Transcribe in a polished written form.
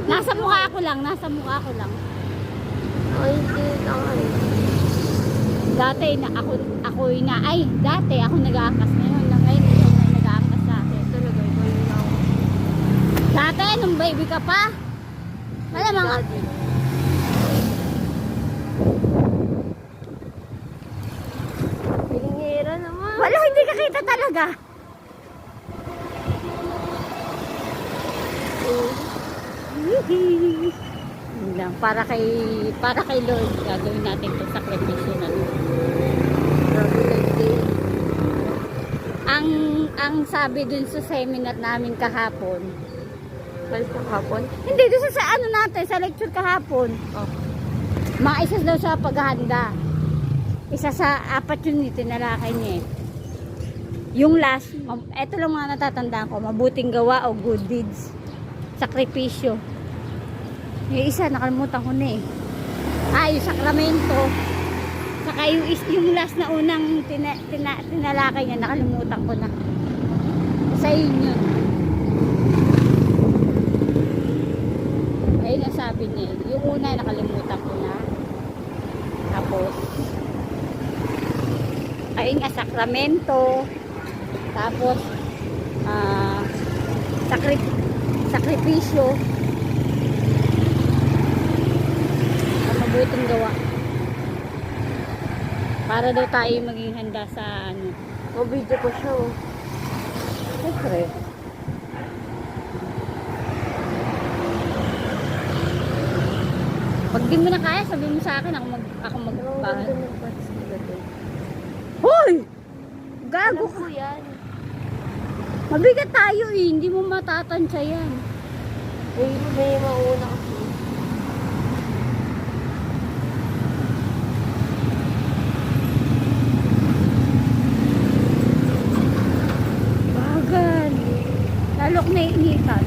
Nasa mukha ko lang, nasa mukha ko lang. Ay, hindi lang. Dati na dati ako nag-aangkas ngayon. Ngayon ikaw na nag-aangkas sa akin. Talaga, ikaw yun lang. Dati, nung baby ka pa. Malamang, Daddy. Pilingera naman. wala, hindi ka kita talaga. Yun lang, para kay Lord, gagawin natin itong sakripisyo na yun. Ang sabi dun sa seminar namin kahapon, Balik ng hapon? hindi, dun sa ano natin, sa lecture kahapon, Oh. mga isa daw sa paghahanda. Isa sa apat yun tinalakay niya eh. Yung last, eto lang mga natatandaan ko, mabuting gawa o good deeds. Sakripisyo. Yung isa, nakalimutan ko na eh. Yung sakramento. Saka yung last na unang tinalakay niya, nakalimutan ko na. Sa yun. Ayun ang sabi niya. Yung una, nakalimutan ko na. Tapos, ayun nga, sakramento. Tapos, sakripisyo. Ang mabuting gawa. Para daw tayo maging handa sa ano. Mabidyo ko siya, oh. Siyempre. Pag di mo na kaya, sabihin mo sa akin, ako Ang magbahan. ganda ng bats nila doon. Hoy! Gago Alam ka. ko yan. Mabigat tayo eh. Hindi mo matatansya yan. May mauna kasi. Bagal. Lalok na initan.